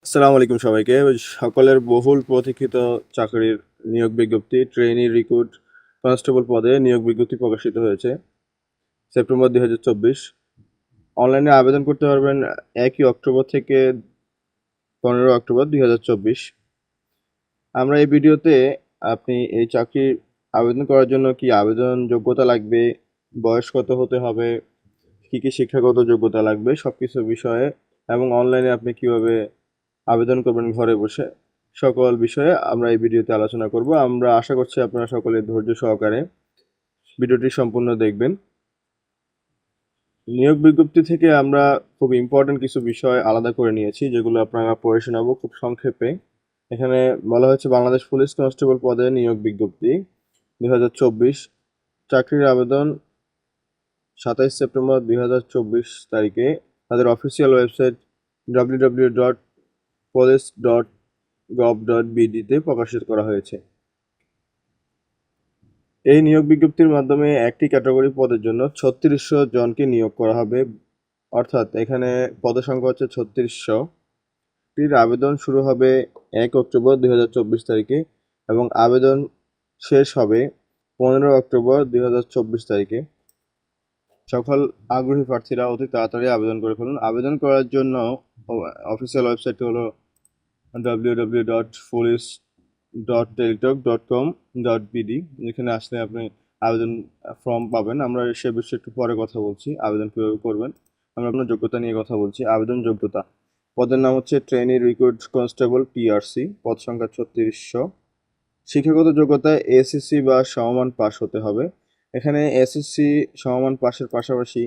আসসালামু আলাইকুম সবাইকে। সকলের বহুল প্রতীক্ষিত চাকরির নিয়োগ বিজ্ঞপ্তি ট্রেনি রিক্রুট কনস্টেবল পদে নিয়োগ বিজ্ঞপ্তি প্রকাশিত হয়েছে সেপ্টেম্বর 2024। অনলাইনে আবেদন করতে পারবেন 1 অক্টোবর থেকে 15 অক্টোবর 2024। আমরা এই ভিডিওতে আপনি এই চাকরির আবেদন করার জন্য কি আবেদন যোগ্যতা লাগবে, বয়স কত হতে হবে, কি শিক্ষাগত যোগ্যতা লাগবে সবকিছু বিষয়ে এবং অনলাইনে আপনি কিভাবে আবেদন করবেন ঘরে বসে সকল বিষয়ে আমরা এই ভিডিওতে আলোচনা করব। আমরা আশা করছি আপনারা সকলে ধৈর্য সহকারে ভিডিওটি সম্পূর্ণ দেখবেন। নিয়োগ বিজ্ঞপ্তি থেকে আমরা খুব ইম্পর্টেন্ট কিছু বিষয় আলাদা করে নিয়েছি যেগুলো আপনারা পড়ে শোনাবো খুব সংক্ষেপে। এখানে বলা হয়েছে বাংলাদেশ পুলিশ কনস্টেবল পদে নিয়োগ বিজ্ঞপ্তি 2024। চাকরির আবেদন 27 সেপ্টেম্বর 2024 তারিখে তাদের অফিসিয়াল ওয়েবসাইট www.police.gov.bd তে প্রকাশিত করা হয়েছে। এই নিয়োগ বিজ্ঞপ্তির মাধ্যমে একটি ক্যাটাগরি পদের জন্য 3600 জনকে নিয়োগ করা হবে, অর্থাৎ এখানে পদের সংখ্যা হচ্ছে 3600। এটির আবেদন শুরু হবে 1 অক্টোবর 2024 তারিখে এবং আবেদন শেষ হবে 15 অক্টোবর 2024 তারিখে। সকল আগ্রহী প্রার্থীরা অতি তাড়াতাড়ি আবেদন করে ফেলুন। আবেদন করার জন্য অফিসিয়াল ওয়েবসাইটটি হলো www.police.teletalk.com.bd। যেখানে আসলে আপনি আবেদন ফর্ম পাবেন। আমরা সে বিষয়ে একটু পরে কথা বলছি, আবেদন কীভাবে করবেন। আমরা আপনার যোগ্যতা নিয়ে কথা বলছি। আবেদন যোগ্যতা, পদের নাম হচ্ছে ট্রেনি রিক্রুট কনস্টেবল টিআরসি, পদ সংখ্যা 3600। শিক্ষাগত যোগ্যতায় এসএসসি বা সমমান পাস হতে হবে। এখানে এসএসসি সমমান পাসের পাশাপাশি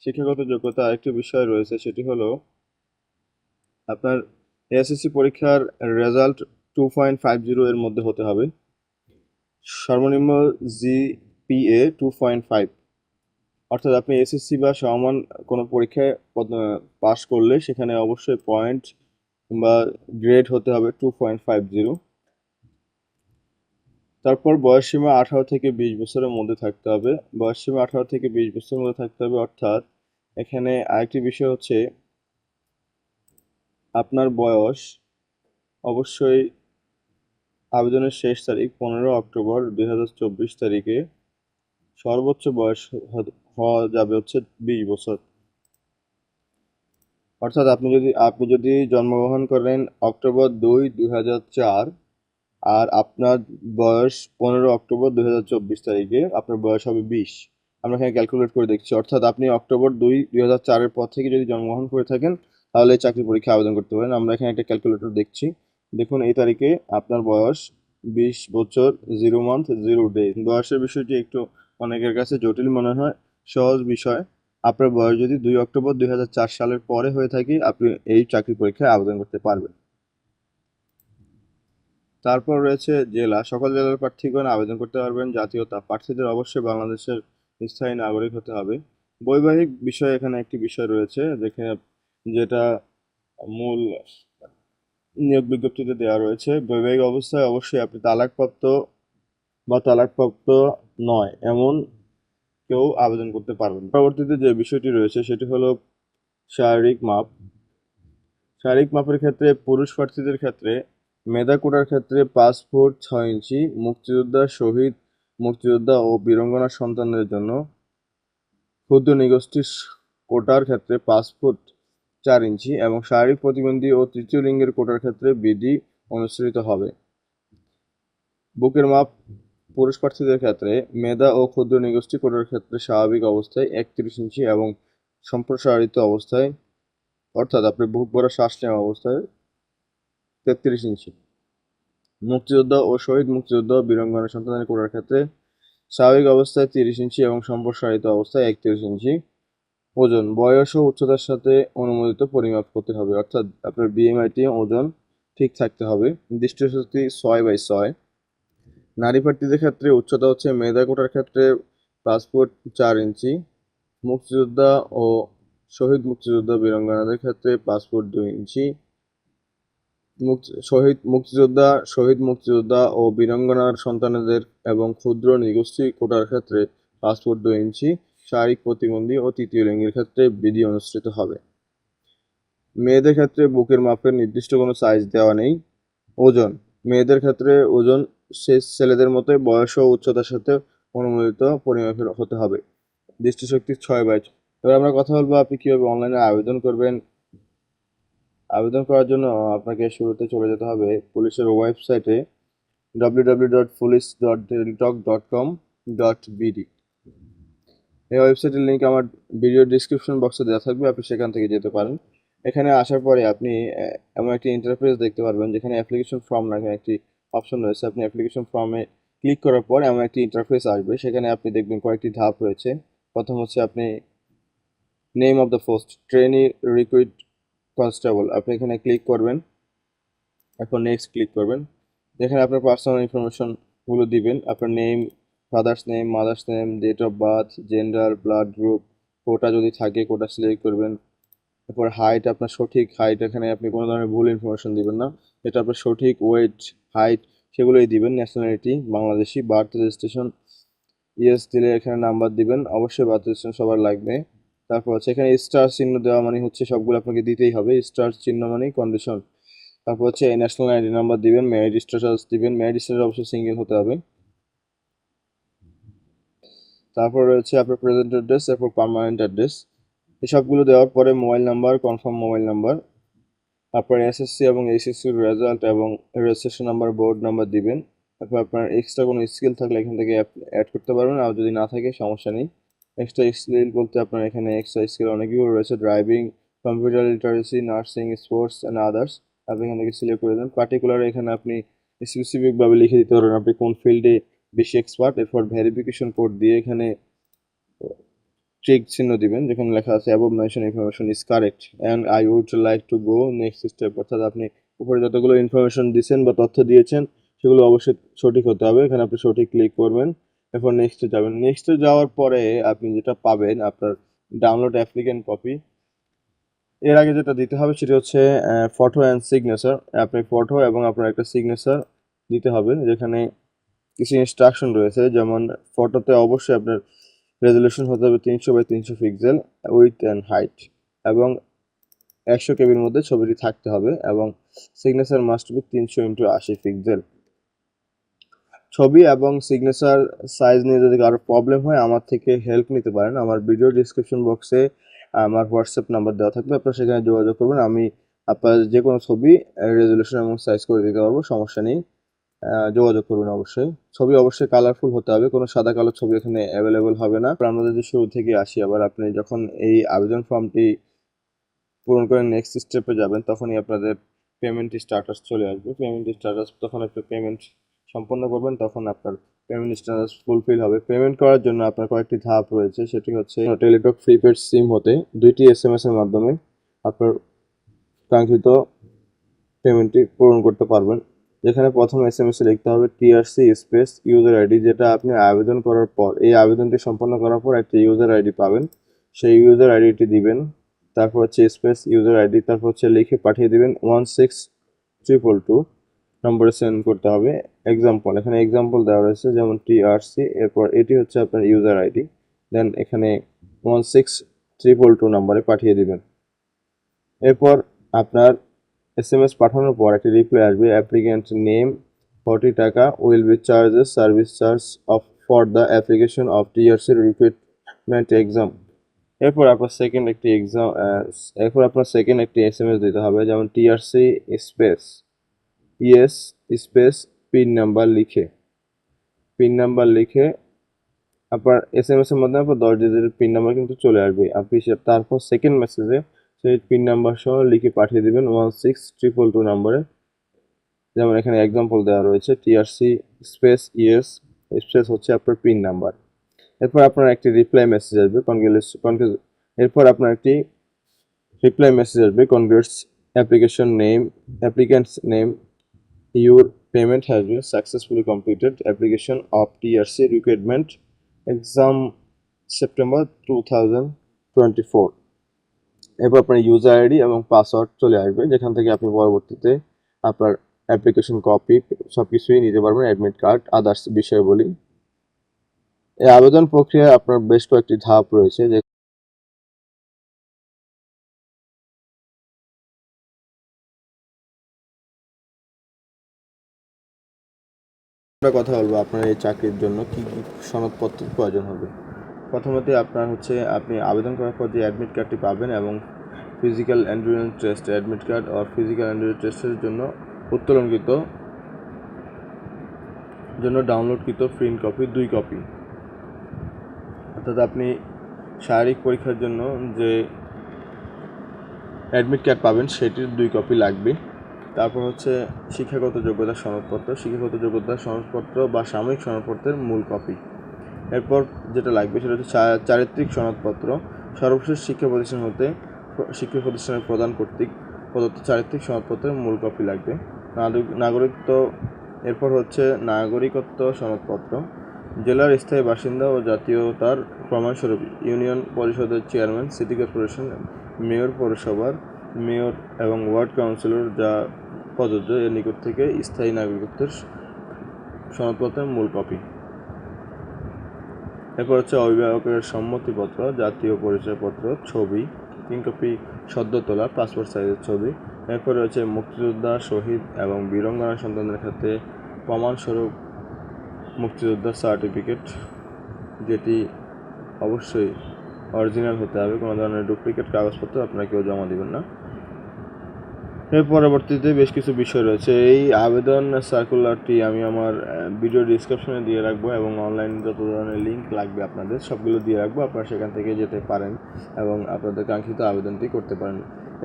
শিক্ষাগত যোগ্যতা আরেকটি বিষয় রয়েছে, সেটি হলো আপনার এসএসসি পরীক্ষার রেজাল্ট 2.50 এর মধ্যে হতে হবে। সর্বনিম্ন জিপিএ 2.5, অর্থাৎ আপনি এসএসসি বা সমমান কোনো পরীক্ষায় পাস করলে সেখানে অবশ্যই পয়েন্ট বা গ্রেড হতে হবে 2.50। তারপর বয়সসীমা 18 থেকে 20 বছরের মধ্যে থাকতে হবে। বয়সসীমা 18 থেকে 20 বছরের মধ্যে থাকতে হবে, অর্থাৎ এখানে আরেকটি বিষয় হচ্ছে আপনার বয়স অবশ্যই আবেদনের শেষ তারিখ 15 অক্টোবর 2024 তারিখে সর্বোচ্চ বয়স হওয়া যাবে হচ্ছে 20 বছর। অর্থাৎ আপনি যদি জন্মগ্রহণ করেন অক্টোবর 2, 2004 আর আপনার বয়স 15 অক্টোবর 2024 তারিখে আপনার বয়স হবে 20। আমরা এখানে ক্যালকুলেট করে দেখছি, অর্থাৎ আপনি অক্টোবর 2, 2004 পর থেকে যদি জন্মগ্রহণ করে থাকেন তাহলে চাকরি পরীক্ষা আবেদন করতে পারেন। আমরা এখানে একটা ক্যালকুলেটর দেখছি। দেখুন এই তারিখে আপনার বয়স 20 বছর 0 মান্থ 0 ডে। বয়সের বিষয়টি একটু অনেকের কাছে জটিল মনে হয়, সহজ বিষয়। আপনার বয়স যদি 2 অক্টোবর 2004 সালের পরে হয়ে থাকে আপনি এই চাকরি পরীক্ষায় আবেদন করতে পারবেন। তারপর রয়েছে জেলা, সকল জেলার প্রার্থীগণ আবেদন করতে পারবেন। জাতীয়তা, প্রার্থীদের অবশ্যই বাংলাদেশের স্থায়ী নাগরিক হতে হবে। বৈবাহিক বিষয় এখানে একটি বিষয় রয়েছে যেটা মূল নিয়োগ বিজ্ঞপ্তিতে দেওয়া রয়েছে। বৈবাহিক অবস্থায় অবশ্যই আপনি তালাকপ্রাপ্ত বা তালাকপ্রাপ্ত নয় এমন কেউ আবেদন করতে পারবেন। পরবর্তীতে যে বিষয়টি রয়েছে সেটি হলো শারীরিক মাপ। শারীরিক মাপের ক্ষেত্রে পুরুষ প্রার্থীদের ক্ষেত্রে মেধা কোটার ক্ষেত্রে 5 ফুট 6 ইঞ্চি, মুক্তিযোদ্ধা, শহীদ, মুক্তিযোদ্ধা ও বীরাঙ্গনা সন্তানদের জন্য ক্ষুদ্র নিগোষ্ঠী কোটার ক্ষেত্রে 5 ফুট 4 ইঞ্চি এবং শারীরিক প্রতিবন্ধী ও তৃতীয় লিঙ্গের কোটার ক্ষেত্রে বিধি অনুসৃত হবে। বুকের মাপ পুরুষ প্রার্থীদের ক্ষেত্রে মেধা ও ক্ষুদ্র নিগোষ্ঠী কোটার ক্ষেত্রে স্বাভাবিক অবস্থায় 31 ইঞ্চি এবং সম্প্রসারিত অবস্থায়, অর্থাৎ আপনি বুক ভরা শ্বাস নেওয়া অবস্থায় 33 ইঞ্চি। মুক্তিযোদ্ধা ও শহীদ মুক্তিযোদ্ধা ও বীরাঙ্গনা সন্তানদের কোটার ক্ষেত্রে স্বাভাবিক অবস্থায় 30 ইঞ্চি এবং সম্প্রসারিত অবস্থায় 31 ইঞ্চি। ওজন, বয়স ও উচ্চতার সাথে অনুমোদিত পরিমাপ করতে হবে, অর্থাৎ আপনার বিএমআইটি ওজন ঠিক থাকতে হবে। দৃষ্টিশক্তি 6/6। নারী প্রার্থীদের ক্ষেত্রে উচ্চতা হচ্ছে মেধা কোটার ক্ষেত্রে 5 ফুট 4 ইঞ্চি, মুক্তিযোদ্ধা ও শহীদ মুক্তিযোদ্ধা বীরাঙ্গনাদের ক্ষেত্রে 5 ফুট 2 ইঞ্চি, শহীদ মুক্তিযোদ্ধা ও বীরাঙ্গনার সন্তানদের এবং ক্ষুদ্র নিগোষ্ঠী কোটার ক্ষেত্রে 5 ফুট 2 ইঞ্চি। শারীরিক প্রতিবন্ধী ও তৃতীয় লিঙ্গের ক্ষেত্রে বিধি অনুসৃত হবে। মেয়েদের ক্ষেত্রে বুকের মাপের নির্দিষ্ট কোনো সাইজ দেওয়া নেই। ওজন, মেয়েদের ক্ষেত্রে ওজন ছেলেদের মতোই বয়স ও উচ্চতার সাথে অনুমোদিত পরিমাপের হতে হবে। দৃষ্টিশক্তি 6/6। এবার আমরা কথা বলবো আপনি কিভাবে অনলাইনে আবেদন করবেন। আবেদন করার জন্য আপনাকে শুরুতে চলে যেতে হবে পুলিশের ওয়েবসাইটে www.police.deltok.com.bd। এই ওয়েবসাইটের লিংক আমার ভিডিও ডিসক্রিপশন বক্সে দেওয়া থাকবে, আপনি সেখান থেকে যেতে পারেন। এখানে আসার পরে আপনি এমন একটি ইন্টারফেস দেখতে পারবেন যেখানে অ্যাপ্লিকেশন ফর্ম নামে একটি অপশন রয়েছে। আপনি অ্যাপ্লিকেশন ফর্মে ক্লিক করার পর এমন একটি ইন্টারফেস আসবে, সেখানে আপনি দেখবেন কয়েকটি ধাপ রয়েছে। প্রথম হচ্ছে আপনি name of the post trainee recruit constable, আপনি এখানে ক্লিক করবেন, এখন নেক্সট ক্লিক করবেন। এখানে আপনার পার্সোনাল ইনফরমেশনগুলো দিবেন, আপনার name, father's name, mother's name, date of birth, gender, blood group, quota যদি থাকে কোটা সিলেক্ট করবেন। তারপর হাইট, আপনার সঠিক হাইট, এখানে আপনি কোনো ধরনের ভুল ইনফরমেশন দিবেন না, এটা আপনার সঠিক ওয়েট, হাইট সেগুলোই দিবেন। Nationality Bangladeshi, birth registration yes দিলে এখানে নাম্বার দিবেন, অবশ্যই বার্থ রেজিস্ট্রেশন সবার লাগবে। তারপর হচ্ছে এখানে স্টার চিহ্ন দেওয়া মানে হচ্ছে সবগুলো আপনাকে দিতেই হবে, স্টার চিহ্ন মানেই কন্ডিশন। তারপর হচ্ছে ন্যাশনাল আইডি নাম্বার দিবেন, ম্যারিড স্ট্যাটাস দিবেন, ম্যারিড স্ট্যাটাস অবশ্যই সিঙ্গেল হতে হবে। তারপর রয়েছে আপনার প্রেজেন্ট অ্যাড্রেস, তারপর পার্মানেন্ট অ্যাড্রেস। এসবগুলো দেওয়ার পরে mobile number, confirm mobile number, তারপর এসএসসি এবং এইচএসসির রেজাল্ট এবং রেজিস্ট্রেশন নাম্বার, বোর্ড নাম্বার দিবেন। তারপর আপনার এক্সট্রা কোনো স্কিল থাকলে এখান থেকে অ্যাড করতে পারবেন, আর যদি না থাকে সমস্যা নেই। এক্সট্রা স্কিল বলতে আপনার এখানে এক্সট্রা স্কিল অনেকগুলো রয়েছে, driving, computer literacy, nursing, sports and others. আপনি এখান থেকে সিলেক্ট করে দেন। পার্টিকুলার এখানে আপনি স্পেসিফিকভাবে লিখে দিতে পারবেন আপনি কোন ফিল্ডে বেশি এক্সপার্ট। এরপর ভেরিফিকেশন কোড দিয়ে এখানে চেক চিহ্ন দিবেন, যেখানে লেখা আছে above mention information is correct and I would like to go next step. অর্থাৎ আপনি উপরে যতগুলো ইনফরমেশন দিয়েছেন বা তথ্য দিয়েছেন সেগুলো অবশ্যই সঠিক হতে হবে। এখানে আপনি সঠিক ক্লিক করবেন, এরপর নেক্সটে যাবেন। নেক্সটে যাওয়ার পরে আপনি যেটা পাবেন আপনার ডাউনলোড অ্যাপ্লিকেন্ট কপি। এর আগে যেটা দিতে হবে সেটা হচ্ছে ফটো অ্যান্ড সিগনেচার। আপনি ফটো এবং আপনার একটা সিগনেচার দিতে হবে, যেখানে কিছু ইনস্ট্রাকশন রয়েছে, যেমন ফটোতে অবশ্যই আপনার রেজলিউশন হতে হবে 300x300 pixel, with and height, এবং 100 কেবির মধ্যে ছবিটি থাকতে হবে, এবং signature must be 300x80 pixel. ছবি এবং সিগনেচার সাইজ নিয়ে যদি কারো প্রবলেম হয় আমার থেকে হেল্প নিতে পারেন। আমার ভিডিও ডিসক্রিপশন বক্সে আমার হোয়াটসঅ্যাপ নাম্বার দেওয়া থাকবে, আপনারা সেখানে যোগাযোগ করবেন। আমি আপনার যে কোনো ছবি রেজলিউশন এবং সাইজ করে দিতে পারবো, সমস্যা নেই। যোগাযোগ করবেন অবশ্যই। ছবি অবশ্যই কালারফুল হতে হবে, কোনো সাদা কালো ছবি এখানে অ্যাভেলেবল হবে না। আমরা যদি শুরু থেকে আসি, আবার আপনি যখন এই আবেদন ফর্মটি পূরণ করে নেক্সট স্টেপে যাবেন তখনই আপনাদের পেমেন্ট স্ট্যাটাস চলে আসবে। পেমেন্ট স্ট্যাটাস যখন আপনি পেমেন্ট সম্পন্ন করবেন তখন আপনার পেমেন্ট স্ট্যাটাস ফুলফিল হবে। পেমেন্ট করার জন্য আপনার কয়েকটি ধাপ রয়েছে, সেটি হচ্ছে টেলিটক প্রিপেড সিম হতে 2টি এসএমএস এর মাধ্যমে আপনার কাঙ্ক্ষিত পেমেন্টটি পূরণ করতে পারবেন। যেখানে প্রথম এসএমএস এ লিখতে হবে টিআরসি স্পেস ইউজার আইডি, যেটা আপনি আবেদন করার পর এই আবেদনটি সম্পন্ন করার পর একটা ইউজার আইডি পাবেন, সেই ইউজার আইডিটি দিবেন। তারপর হচ্ছে স্পেস ইউজার আইডি, তারপর হচ্ছে লিখে পাঠিয়ে দিবেন 16222 নম্বরে সেন্ড করতে হবে। এক্সাম্পল, এখানে এক্সাম্পল দেওয়া রয়েছে, যেমন টিআরসি, এরপর এটি হচ্ছে আপনার ইউজার আইডি, দেন এখানে 16322 নম্বরে পাঠিয়ে দিবেন। এরপর আপনার এসএমএস পাঠানোর পর একটি রিপ্লাই আসবে, অ্যাপ্লিক্যান্ট নেম 40 টাকা will be charges service charge of for the application of TRC recruitment exam. এরপর আপনার সেকেন্ড একটি এসএমএস দিতে হবে, যেমন TRC space yes space pin number লিখে আপনার এসএমএস এর মধ্যে আপনার 10 ডিজিটের পিন নাম্বার কিন্তু চলে আসবে। আপনি তারপর সেকেন্ড মেসেজে সেই পিন নাম্বার সহ লিখে পাঠিয়ে দিবেন 16222 নম্বরে, যেমন এখানে এক্সাম্পল দেওয়া রয়েছে টিআরসি স্পেস ইয়েস স্পেস হচ্ছে আপনার পিন নাম্বার। এরপর আপনার একটি রিপ্লাই মেসেজ আসবে, এরপর আপনার একটি রিপ্লাই মেসেজ আসবে, congrats application name, applicants name, your payment has been successfully completed application of TRC recruitment exam September 2024। এরপর আপনার ইউজার আইডি এবং পাসওয়ার্ড চলে আসবে, যেখান থেকে আপনি পরবর্তীতে আপনার অ্যাপ্লিকেশন কপি সব কিছুই নিতে পারবেন, অ্যাডমিট কার্ড, আদার্স বিষয়াবলী। এই আবেদন প্রক্রিয়ায় আপনার বেশ কয়েকটি ধাপ রয়েছে, যে আমরা কথা বলবো আপনার এই চাকরির জন্য কী কী সনদপত্রের প্রয়োজন হবে। প্রথমত আপনার হচ্ছে আপনি আবেদন করার পর যে অ্যাডমিট কার্ডটি পাবেন এবং physical endurance test admit card ও ফিজিক্যাল এন্ডুরেন্স টেস্টের জন্য উত্তোলনকৃত ডাউনলোডকৃত প্রিন্ট কপি 2 কপি, অর্থাৎ আপনি শারীরিক পরীক্ষার জন্য যে অ্যাডমিট কার্ড পাবেন সেটির 2 কপি লাগবে। তারপর হচ্ছে শিক্ষাগত যোগ্যতা সনদপত্র বা সাময়িক সনদপত্রের মূল কপি। এরপর যেটা লাগবে সেটা হচ্ছে চারিত্রিক সনদপত্র, সর্বশেষ শিক্ষা প্রতিষ্ঠানের প্রদান কর্তৃক প্রদত্ত চারিত্রিক সনদপত্রের মূল কপি লাগবে। এরপর হচ্ছে নাগরিকত্ব সনদপত্র, জেলার স্থায়ী বাসিন্দা ও জাতীয়তার প্রমাণস্বরূপ ইউনিয়ন পরিষদের চেয়ারম্যান, সিটি কর্পোরেশন, মেয়র, পৌরসভার মেয়র এবং ওয়ার্ড কাউন্সিলর যা প্রযোজ্য এর নিকট থেকে স্থায়ী নাগরিকত্বের সনদপত্রের মূল কপি। এরপর হচ্ছে অভিভাবকের সম্মতিপত্র, জাতীয় পরিচয়পত্র, ছবি 3 কপি সদ্য তোলা পাসপোর্ট সাইজের ছবি। এরপরে হচ্ছে মুক্তিযোদ্ধা, শহীদ এবং বীরাঙ্গনা সন্তানদের ক্ষেত্রে প্রমাণস্বরূপ মুক্তিযোদ্ধার সার্টিফিকেট, যেটি অবশ্যই অরিজিনাল হতে হবে, কোনো ধরনের ডুপ্লিকেট কাগজপত্র আপনারা কেউ জমা দেবেন না। এর পরবর্তীতে বেশ কিছু বিষয় রয়েছে। এই আবেদন সার্কুলারটি আমি আমার ভিডিও ডিসক্রিপশনে দিয়ে রাখবো এবং অনলাইন যত ধরনের লিঙ্ক লাগবে আপনাদের সবগুলো দিয়ে রাখবো, আপনারা সেখান থেকে যেতে পারেন এবং আপনাদের কাঙ্ক্ষিত আবেদনটি করতে পারেন।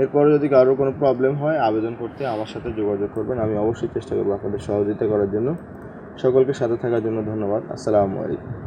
এরপরে যদি কারো কোনো প্রবলেম হয় আবেদন করতে আমার সাথে যোগাযোগ করবেন, আমি অবশ্যই চেষ্টা করবো আপনাদের সহযোগিতা করার জন্য। সকলকে সাথে থাকার জন্য ধন্যবাদ। আসসালামু আলাইকুম।